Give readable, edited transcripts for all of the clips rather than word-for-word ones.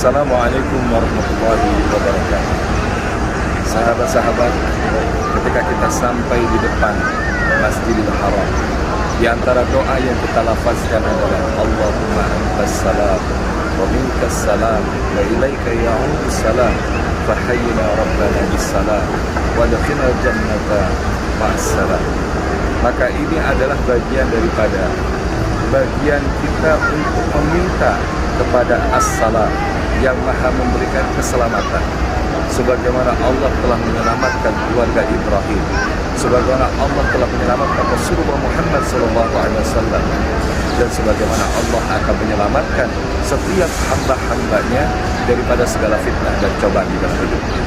Assalamualaikum warahmatullahi wabarakatuh. Sahabat-sahabat, ketika kita sampai di depan Masjidil Haram, di antara doa yang kita lafazkan adalah Allahumma antas salam wa minkas salam wa ilaika ya'udus salam fahayyina rabbana bis salam wa adkhilna jannata ma'as salam. Maka ini adalah bagian daripada bagian kita untuk meminta kepada as-salam yang maha memberikan keselamatan, sebagaimana Allah telah menyelamatkan keluarga Ibrahim, sebagaimana Allah telah menyelamatkan Rasulullah Muhammad SAW, dan sebagaimana Allah akan menyelamatkan setiap hamba-hambanya daripada segala fitnah dan cobaan di dalam hidupnya.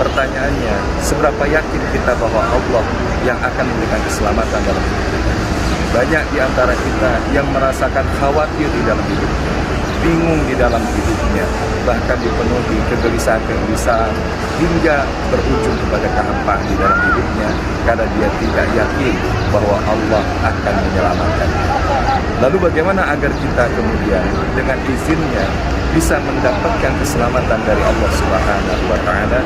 Pertanyaannya, seberapa yakin kita bahwa Allah yang akan memberikan keselamatan dalam hidup kita? Banyak di antara kita yang merasakan khawatir di dalam hidupnya, bingung di dalam hidupnya, bahkan dipenuhi kegelisahan-kegelisahan hingga berujung kepada kehampaan di dalam hidupnya karena dia tidak yakin bahwa Allah akan menyelamatkannya. Lalu bagaimana agar kita kemudian dengan izinnya bisa mendapatkan keselamatan dari Allah Subhanahu wa Ta'ala?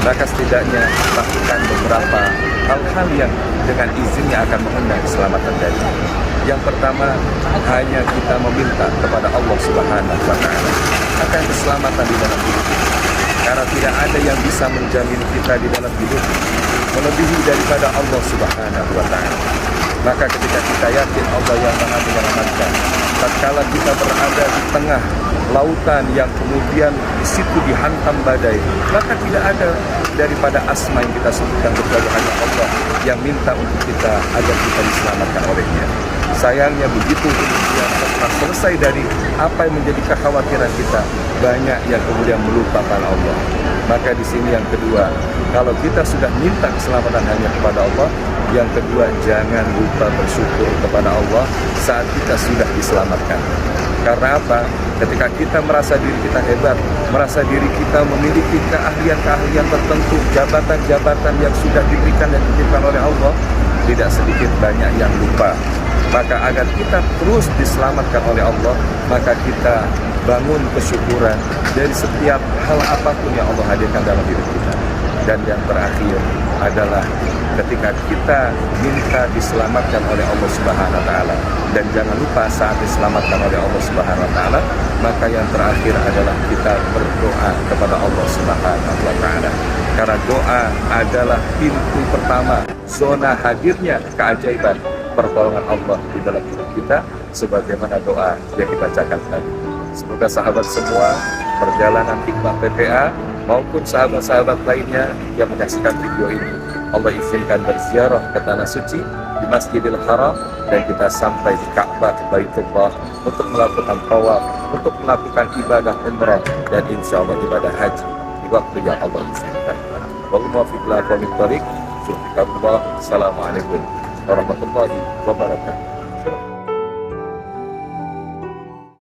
Maka setidaknya lakukan beberapa hal-hal yang dengan izinnya akan mengundang keselamatan darinya. Yang pertama, hanya kita meminta kepada Allah Subhanahu wa Ta'ala akan keselamatan di dalam hidup kita. Karena tidak ada yang bisa menjamin kita di dalam hidup melebihi daripada Allah Subhanahu wa Ta'ala. Maka ketika kita yakin Allah yang Maha menyelamatkan, tatkala kita berada di tengah lautan yang kemudian di situ dihantam badai, maka tidak ada daripada asma yang kita sebutkan kecuali hanya Allah yang minta untuk kita agar kita diselamatkan olehnya. Sayangnya begitu kemudian setelah selesai dari apa yang menjadi kekhawatiran kita, banyak yang kemudian melupakan Allah. Maka di sini yang kedua, kalau kita sudah minta keselamatan hanya kepada Allah, yang kedua jangan lupa bersyukur kepada Allah saat kita sudah diselamatkan. Karena apa? Ketika kita merasa diri kita hebat, merasa diri kita memiliki keahlian-keahlian tertentu, jabatan-jabatan yang sudah diberikan dan dititipkan oleh Allah, tidak sedikit banyak yang lupa. Maka agar kita terus diselamatkan oleh Allah, maka kita bangun kesyukuran dari setiap hal apapun yang Allah hadirkan dalam hidup kita. Dan yang terakhir adalah ketika kita minta diselamatkan oleh Allah Subhanahu wa Ta'ala, dan jangan lupa saat diselamatkan oleh Allah Subhanahu wa Ta'ala, maka yang terakhir adalah kita berdoa kepada Allah Subhanahu wa Ta'ala. Karena doa adalah pintu pertama, zona hadirnya keajaiban pertolongan Allah di dalam hidup kita, sebagaimana doa yang dibacakan tadi. Semoga sahabat semua, perjalanan hikmah PPA maupun sahabat-sahabat lainnya yang menyaksikan video ini, Allah izinkan berziarah ke tanah suci di Masjidil Haram, dan kita sampai di Ka'bah Baitullah untuk melakukan tawaf, untuk melakukan ibadah umrah, dan insya Allah ibadah haji di waktu yang Allah izinkan. Assalamualaikum warahmatullahi wabarakatuh.